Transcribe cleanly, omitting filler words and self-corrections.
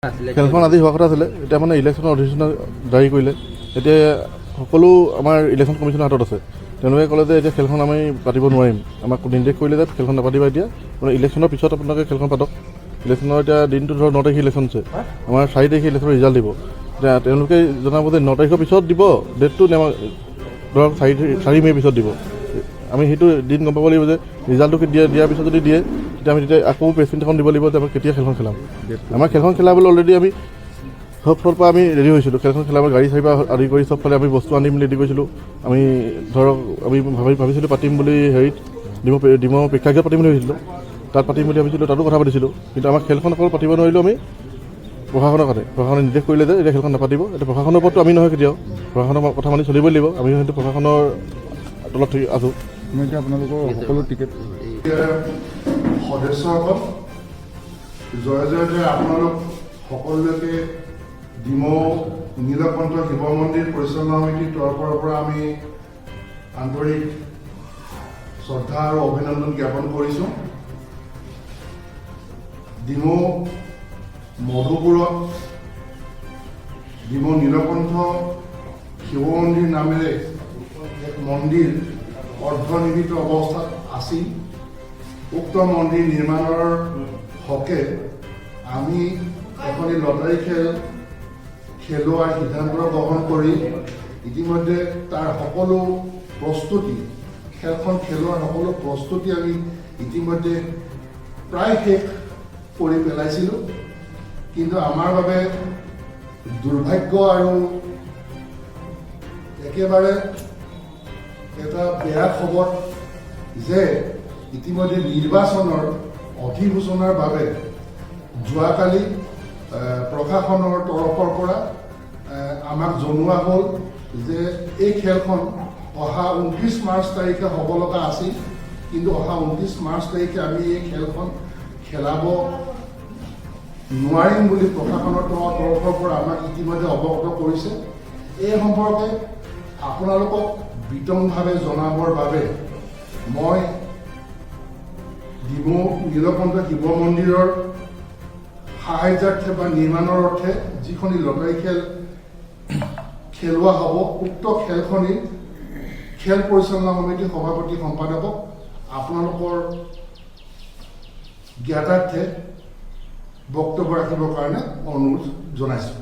খেলখন আজি হোৱা কথা আছিলে। এতিয়া মানে ইলেকশ্যনৰ অধিসূচনা জাৰি কৰিলে। এতিয়া সকলো আমাৰ ইলেকশ্যন কমিশ্যনৰ হাতত আছে। তেওঁলোকে ক'লে যে এতিয়া খেলখন আমি পাতিব নোৱাৰিম, আমাক নিৰ্দেশ কৰিলে যে খেলখন নাপাতিবা এতিয়া, মানে ইলেকশ্যনৰ পিছত আপোনালোকে খেলখন পাতক। ইলেকশ্যনৰ এতিয়া দিনটো ধৰক 9 তাৰিখে ইলেকশ্যন আছে, আমাৰ 4 তাৰিখে ইলেকশ্যনৰ ৰিজাল্ট দিব। এতিয়া তেওঁলোকে জনাব যে 9 তাৰিখৰ পিছত দিব, ডেটটো ধৰক 4 মে' পিছত দিব। আমি সেইটো দিন গম পাব লাগিব যে ৰিজাল্টটো দিয়াৰ পিছত যদি দিয়ে, তেতিয়া আমি আকৌ প্ৰেচিডেণ্ট এখন দিব লাগিব যে আমি কেতিয়া খেলখন খেলাম। আমাৰ খেলখন খেলাবলৈ অলৰেডি আমি সব ফালৰ পৰা আমি ৰেডি হৈছিলোঁ। খেলখন খেলাব গাড়ী চাড়ী পৰা আদি কৰি চবফালে আমি বস্তু আনিম বুলি ৰেডি কৰিছিলোঁ। আমি ধৰক আমি ভাবিছিলোঁ পাতিম বুলি হেৰিত ডিমৰ প্ৰেক্ষাগৃহত পাতিম বুলি ভাবিছিলোঁ, তাত পাতিম বুলি ভাবিছিলোঁ, তাতো কথা পাতিছিলোঁ। কিন্তু আমাৰ খেলখন অকল পাতিব নোৱাৰিলোঁ আমি প্ৰশাসনৰ কাৰণে। প্ৰশাসনে নিৰ্দেশ কৰিলে যে এতিয়া খেলখন নাপাতিব। এতিয়া প্ৰশাসনৰ ওপৰতো আমি নহয় কেতিয়াও, প্ৰশাসনৰ কথা মানি চলিবই লাগিব। আমি হয়তো প্ৰশাসনৰ তলত আছোঁ। মই এতিয়া আপোনালোকৰ সকলো টিকেট সদস্যসকল জয় জয় জয়। আপোনালোক সকলোকে ডিমৌ নীলকণ্ঠ শিৱ মন্দিৰ পৰিচালনা সমিতিৰ তৰফৰ পৰা আমি আন্তৰিক শ্ৰদ্ধা আৰু অভিনন্দন জ্ঞাপন কৰিছোঁ। ডিমৌ মধুপুৰত ডিমৌ নীলকণ্ঠ শিৱ মন্দিৰ নামেৰে এক মন্দিৰ অৰ্ধনিৰ্মিত অৱস্থাত আছিল। উক্ত মন্দিৰ নিৰ্মাণৰ হকে আমি এখনি লটাৰী খেলোৱাৰ সিদ্ধান্ত গ্ৰহণ কৰি ইতিমধ্যে তাৰ সকলো প্ৰস্তুতি, খেলখন খেলোৱাৰ সকলো প্ৰস্তুতি আমি ইতিমধ্যে প্ৰায় শেষ কৰি পেলাইছিলোঁ। কিন্তু আমাৰ বাবে দুৰ্ভাগ্য আৰু একেবাৰে এটা বেয়া খবৰ যে ইতিমধ্যে নিৰ্বাচনৰ অধিসূচনাৰ বাবে যোৱাকালি প্ৰশাসনৰ তৰফৰ পৰা আমাক জনোৱা হ'ল যে এই খেলখন অহা 29 মাৰ্চ তাৰিখে হ'ব লগা আছিল। কিন্তু অহা 29 মাৰ্চ তাৰিখে আমি এই খেলখন খেলাব নোৱাৰিম বুলি প্ৰশাসনৰ তৰফৰ পৰা আমাক ইতিমধ্যে অৱগত কৰিছে। এই সম্পৰ্কে আপোনালোকক বিতংভাৱে জনাবৰ বাবে মই ডিমৌ নীলকণ্ঠ শিৱ মন্দিৰৰ সাহায্যাৰ্থে বা নিৰ্মাণৰ অৰ্থে যিখনি লটাৰী খেলোৱা হ'ব, উক্ত খেলখনিৰ খেল পৰিচালনা সমিতিৰ সভাপতি সম্পাদকক আপোনালোকৰ জ্ঞাতাৰ্থে বক্তব্য ৰাখিবৰ কাৰণে অনুৰোধ জনাইছোঁ।